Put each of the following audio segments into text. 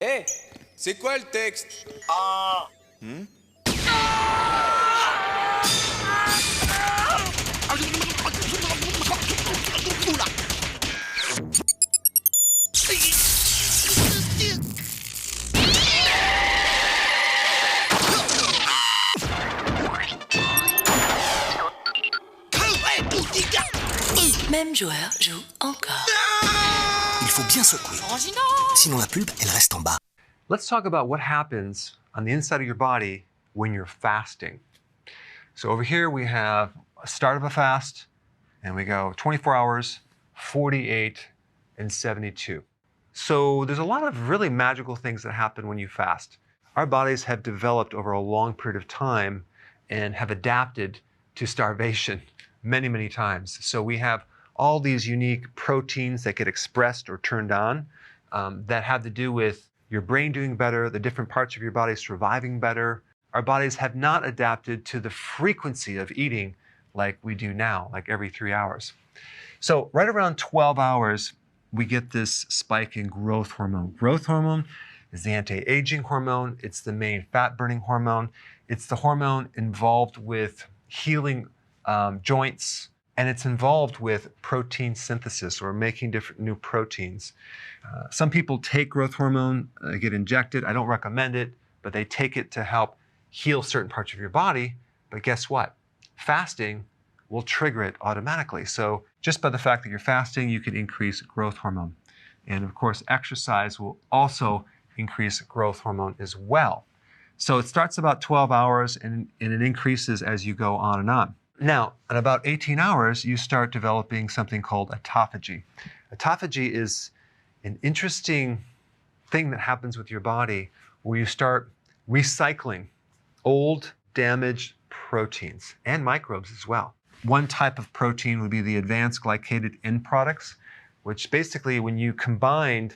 Hé, c'est quoi le texte? Hmm? Même joueur joue encore. Il faut bien secouer. Sinon la pulpe, elle reste en bas. Let's talk about what happens on the inside of your body when you're fasting. So over here we have a start of a fast, and we go 24 hours, 48, and 72. So there's a lot of really magical things that happen when you fast. Our bodies have developed over a long period of time and have adapted to starvation many, many times. So we have all these unique proteins that get expressed or turned on that have to do with your brain doing better, the different parts of your body surviving better. Our bodies have not adapted to the frequency of eating like we do now, like every 3 hours. So right around 12 hours, we get this spike in growth hormone. Growth hormone is the anti-aging hormone. It's the main fat-burning hormone. It's the hormone involved with healing joints, and it's involved with protein synthesis or making different new proteins. Some people take growth hormone, get injected. I don't recommend it, but they take it to help heal certain parts of your body. But guess what? Fasting will trigger it automatically. So just by the fact that you're fasting, you can increase growth hormone. And of course, exercise will also increase growth hormone as well. So it starts about 12 hours and it increases as you go on and on. Now, at about 18 hours, you start developing something called autophagy. Autophagy is an interesting thing that happens with your body where you start recycling old, damaged proteins and microbes as well. One type of protein would be the advanced glycated end products, which basically when you combine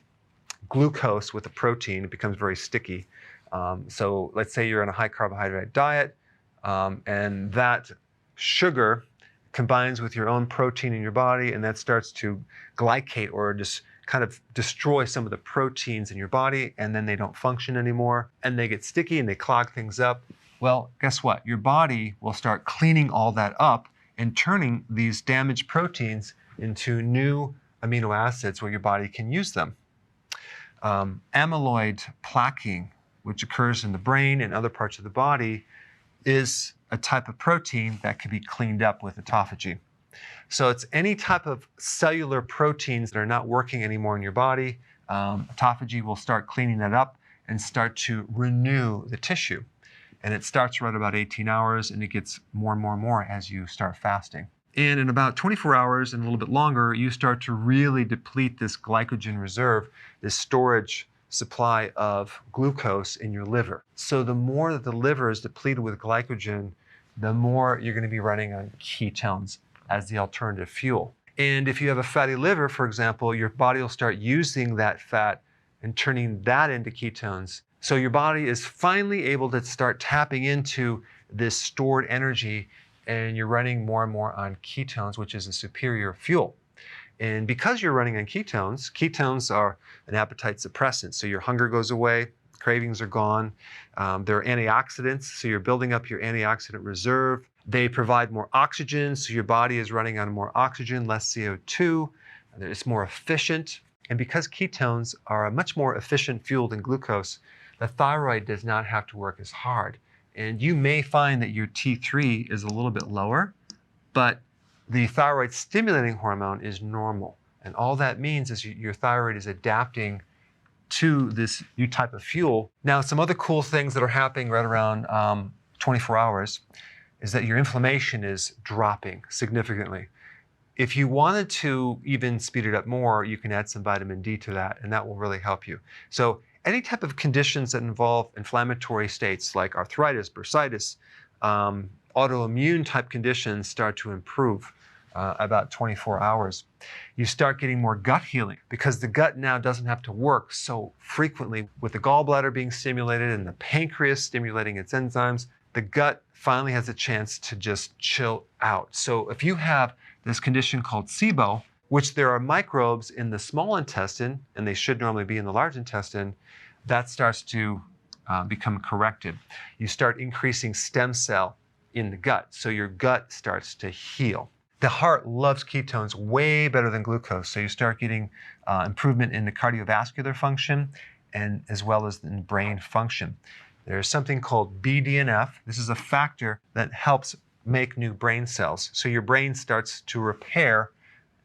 glucose with a protein, it becomes very sticky. So let's say you're on a high carbohydrate diet and that sugar combines with your own protein in your body, and that starts to glycate or just kind of destroy some of the proteins in your body, and then they don't function anymore, and they get sticky and they clog things up. Well, guess what? Your body will start cleaning all that up and turning these damaged proteins into new amino acids where your body can use them. Amyloid plaquing, which occurs in the brain and other parts of the body, is a type of protein that can be cleaned up with autophagy. So it's any type of cellular proteins that are not working anymore in your body. Autophagy will start cleaning that up and start to renew the tissue. And it starts right about 18 hours and it gets more and more and more as you start fasting. And in about 24 hours and a little bit longer, you start to really deplete this glycogen reserve, this storage supply of glucose in your liver. So the more that the liver is depleted with glycogen, the more you're going to be running on ketones as the alternative fuel. And if you have a fatty liver, for example, your body will start using that fat and turning that into ketones. So your body is finally able to start tapping into this stored energy, and you're running more and more on ketones, which is a superior fuel. And because you're running on ketones, ketones are an appetite suppressant. So your hunger goes away, cravings are gone. They're antioxidants, so you're building up your antioxidant reserve. They provide more oxygen, so your body is running on more oxygen, less CO2. It's more efficient. And because ketones are a much more efficient fuel than glucose, the thyroid does not have to work as hard. And you may find that your T3 is a little bit lower, but the thyroid stimulating hormone is normal. And all that means is your thyroid is adapting to this new type of fuel. Now, some other cool things that are happening right around 24 hours is that your inflammation is dropping significantly. If you wanted to even speed it up more, you can add some vitamin D to that, and that will really help you. So any type of conditions that involve inflammatory states like arthritis, bursitis, autoimmune type conditions start to improve about 24 hours. You start getting more gut healing because the gut now doesn't have to work so frequently with the gallbladder being stimulated and the pancreas stimulating its enzymes. The gut finally has a chance to just chill out. So if you have this condition called SIBO, which there are microbes in the small intestine, and they should normally be in the large intestine, that starts to become corrected. You start increasing stem cell in the gut, so your gut starts to heal. The heart loves ketones way better than glucose, so you start getting improvement in the cardiovascular function and as well as in brain function. There's something called BDNF. This is a factor that helps make new brain cells. So your brain starts to repair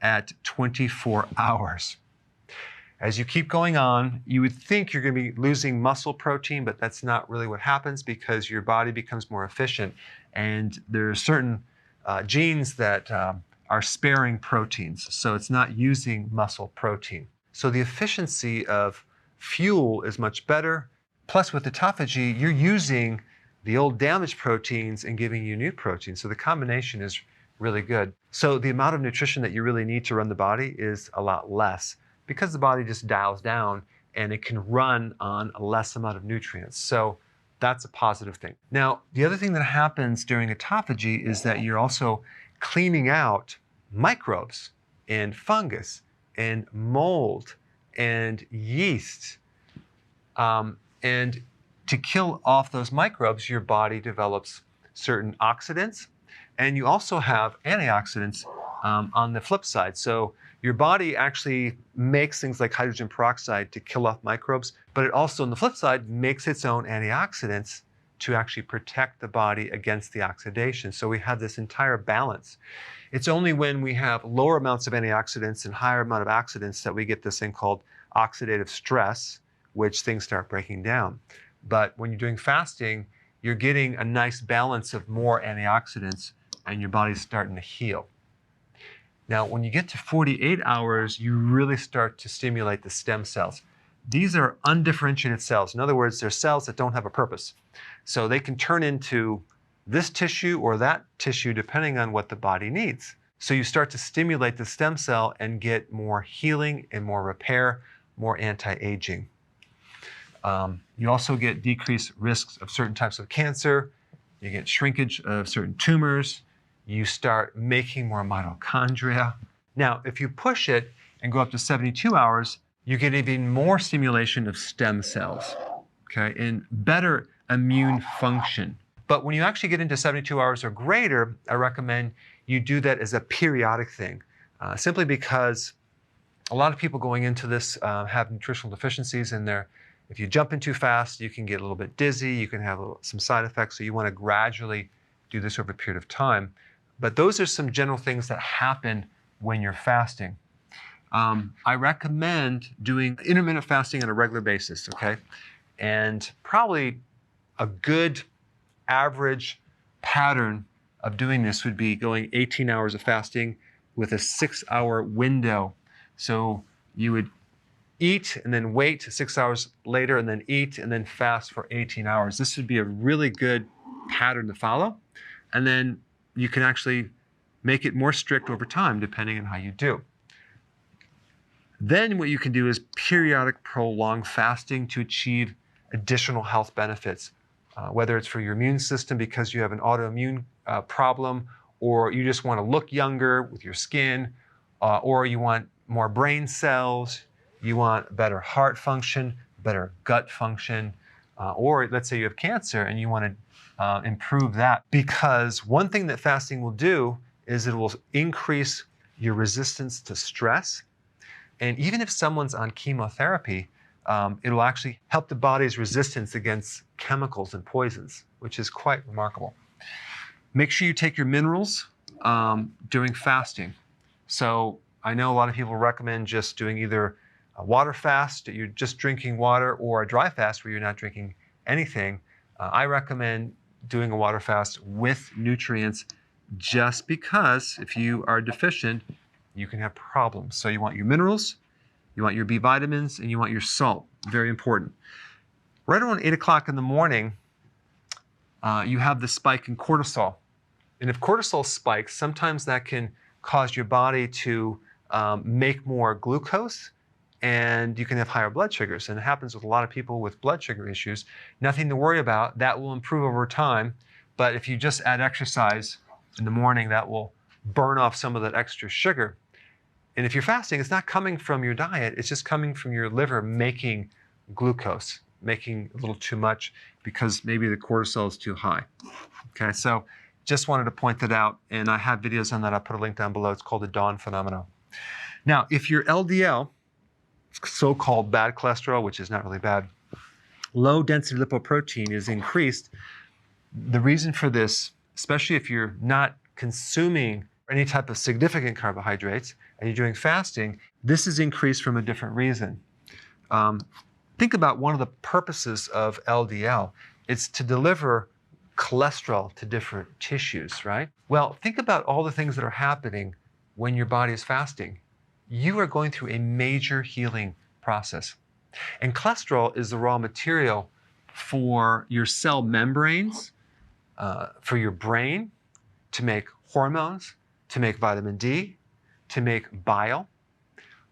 at 24 hours. As you keep going on, you would think you're going to be losing muscle protein, but that's not really what happens because your body becomes more efficient. And there are certain genes that are sparing proteins, so it's not using muscle protein. So the efficiency of fuel is much better. Plus with autophagy, you're using the old damaged proteins and giving you new proteins. So the combination is really good. So the amount of nutrition that you really need to run the body is a lot less because the body just dials down and it can run on a less amount of nutrients. So that's a positive thing. Now, the other thing that happens during autophagy is that you're also cleaning out microbes and fungus and mold and yeast. And to kill off those microbes, your body develops certain oxidants, and you also have antioxidants on the flip side. So your body actually makes things like hydrogen peroxide to kill off microbes, but it also, on the flip side, makes its own antioxidants to actually protect the body against the oxidation. So we have this entire balance. It's only when we have lower amounts of antioxidants and higher amount of oxidants that we get this thing called oxidative stress, which things start breaking down. But when you're doing fasting, you're getting a nice balance of more antioxidants and your body's starting to heal. Now, when you get to 48 hours, you really start to stimulate the stem cells. These are undifferentiated cells. In other words, they're cells that don't have a purpose. So they can turn into this tissue or that tissue depending on what the body needs. So you start to stimulate the stem cell and get more healing and more repair, more anti-aging. You also get decreased risks of certain types of cancer. You get shrinkage of certain tumors. You start making more mitochondria. Now, if you push it and go up to 72 hours, you get even more stimulation of stem cells, okay, and better immune function. But when you actually get into 72 hours or greater, I recommend you do that as a periodic thing, simply because a lot of people going into this have nutritional deficiencies in there. If you jump in too fast, you can get a little bit dizzy, you can have some side effects, so you want to gradually do this over a period of time. But those are some general things that happen when you're fasting. I recommend doing intermittent fasting on a regular basis, okay? And probably a good average pattern of doing this would be going 18 hours of fasting with a 6-hour window. So you would eat and then wait 6 hours later and then eat and then fast for 18 hours. This would be a really good pattern to follow. And then you can actually make it more strict over time depending on how you do. Then what you can do is periodic prolonged fasting to achieve additional health benefits, whether it's for your immune system because you have an autoimmune problem, or you just want to look younger with your skin, or you want more brain cells, you want better heart function, better gut function, or let's say you have cancer and you want to improve that. Because one thing that fasting will do is it will increase your resistance to stress. And even if someone's on chemotherapy, it will actually help the body's resistance against chemicals and poisons, which is quite remarkable. Make sure you take your minerals during fasting. So I know a lot of people recommend just doing either a water fast, that you're just drinking water, or a dry fast where you're not drinking anything. I recommend doing a water fast with nutrients just because if you are deficient, you can have problems. So you want your minerals, you want your B vitamins, and you want your salt. Very important. Right around 8 o'clock in the morning, you have the spike in cortisol. And if cortisol spikes, sometimes that can cause your body to make more glucose, and you can have higher blood sugars. And it happens with a lot of people with blood sugar issues. Nothing to worry about. That will improve over time. But if you just add exercise in the morning, that will burn off some of that extra sugar. And if you're fasting, it's not coming from your diet, it's just coming from your liver making glucose. making a little too much because maybe the cortisol is too high. Okay, so just wanted to point that out, and I have videos on that. I'll put a link down below. It's called the Dawn phenomenon. Now, if your LDL, so-called bad cholesterol, which is not really bad, low density lipoprotein is increased, the reason for this, especially if you're not consuming any type of significant carbohydrates and you're doing fasting, this is increased from a different reason. Think about one of the purposes of LDL. It's to deliver cholesterol to different tissues, right? Well, think about all the things that are happening when your body is fasting. You are going through a major healing process. And cholesterol is the raw material for your cell membranes, for your brain, to make hormones, to make vitamin D, to make bile.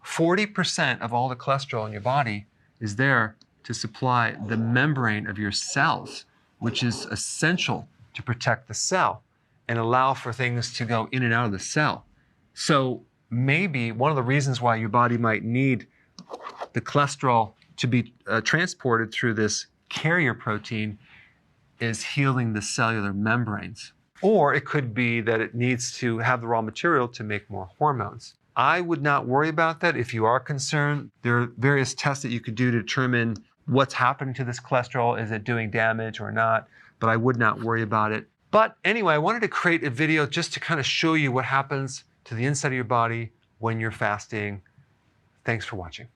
40% of all the cholesterol in your body is there to supply the membrane of your cells, which is essential to protect the cell and allow for things to go in and out of the cell. So maybe one of the reasons why your body might need the cholesterol to be transported through this carrier protein is healing the cellular membranes. Or it could be that it needs to have the raw material to make more hormones. I would not worry about that. If you are concerned, there are various tests that you could do to determine what's happening to this cholesterol. Is it doing damage or not? But I would not worry about it. But anyway, I wanted to create a video just to kind of show you what happens to the inside of your body when you're fasting. Thanks for watching.